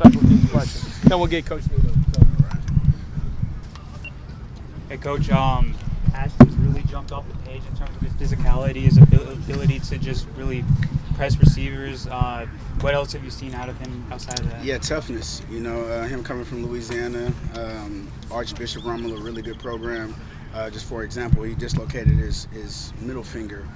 special teams question. Then we'll get Coach Nito. Hey, Coach. Ashton's really jumped off the page in terms of his physicality, his ability to just really press receivers. What else have you seen out of him outside of that? Yeah, toughness. You know, him coming from Louisiana, Archbishop Rummel, a really good program. Just for example, he dislocated his middle finger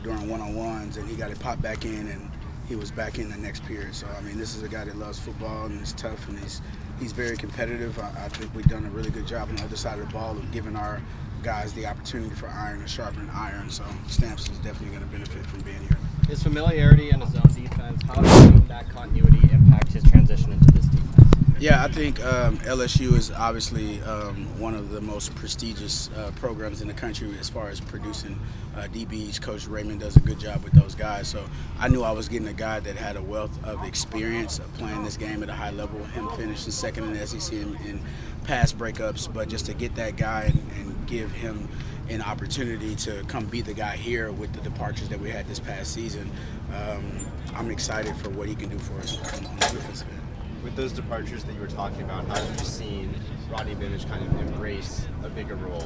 during one-on-ones, and he got it popped back in, and he was back in the next period. So, I mean, this is a guy that loves football and is tough, and he's very competitive. I think we've done a really good job on the other side of the ball of giving our guys the opportunity for iron and sharpening iron. So Stampson is definitely going to benefit from being here. His familiarity and his zone defense, how does that continuity impact his transition into this defense? Yeah, I think LSU is obviously one of the most prestigious programs in the country as far as producing DBs. Coach Raymond does a good job with those guys. So I knew I was getting a guy that had a wealth of experience of playing this game at a high level. Him finishing second in the SEC in pass breakups, but just to get that guy and give him an opportunity to come be the guy here with the departures that we had this past season, I'm excited for what he can do for us on the defensive end. With those departures that you were talking about, how have you seen Rodney Bish kind of embrace a bigger role?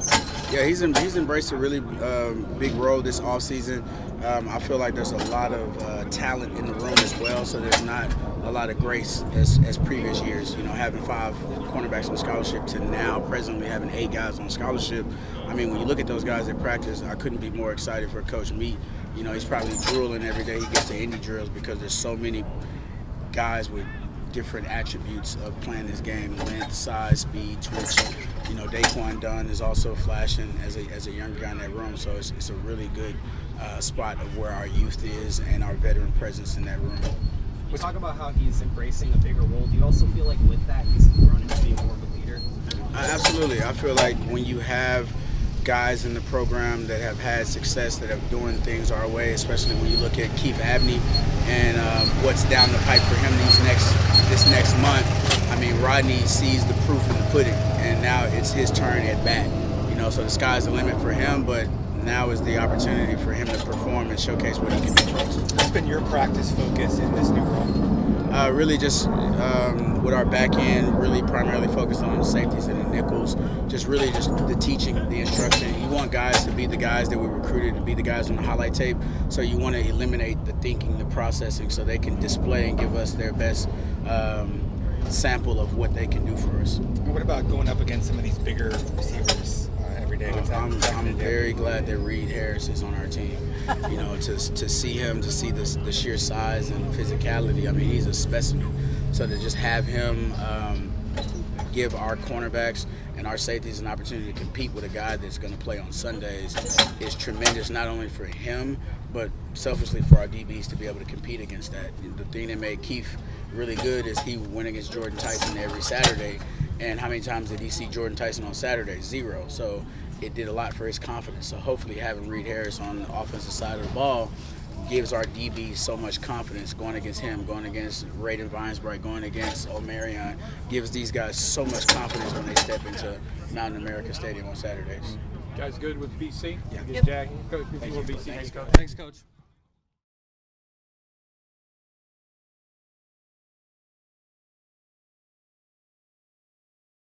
Yeah, he's embraced a really big role this offseason. I feel like there's a lot of talent in the room as well, so there's not a lot of grace as previous years. You know, having 5 cornerbacks on scholarship to now presently having 8 guys on scholarship. I mean, when you look at those guys at practice, I couldn't be more excited for Coach Meat. You know, he's probably drooling every day he gets to Indy drills because there's so many guys with different attributes of playing this game: length, size, speed, twitch. You know, Daquan Dunn is also flashing as a younger guy in that room, so it's a really good spot of where our youth is and our veteran presence in that room. We talk about how he's embracing a bigger role. Do you also feel like with that he's grown into being more of a leader? Absolutely. I feel like when you have guys in the program that have had success, that have doing things our way, especially when you look at Abney and what's down the pipe for him this next month. I mean, Rodney sees the proof in the pudding, and now it's his turn at bat. You know, so the sky's the limit for him, but now is the opportunity for him to perform and showcase what he can do for us. What's been your practice focus in this new role? Really just with our back end, really primarily focused on the safeties and the nickels. Just the teaching, the instruction. You want guys to be the guys that we recruited to be the guys on the highlight tape. So you want to eliminate the thinking, the processing, so they can display and give us their best sample of what they can do for us. And what about going up against some of these bigger receivers every day? I'm very glad that Reed Harris is on our team. You know, to see him, to see the sheer size and physicality. I mean, he's a specimen. So to just have him give our cornerbacks and our safeties an opportunity to compete with a guy that's going to play on Sundays is tremendous, not only for him, but selfishly for our DBs to be able to compete against that. The thing that made Keith really good is he went against Jordan Tyson every Saturday. And how many times did he see Jordan Tyson on Saturday? 0. So it did a lot for his confidence. So hopefully having Reed Harris on the offensive side of the ball gives our DBs so much confidence going against him, going against Raiden Vinesbright, going against Omarion, gives these guys so much confidence when they step into Mountain America Stadium on Saturdays. You guys good with BC? Yeah. Against Jack? Coach, BC. Thanks, Coach.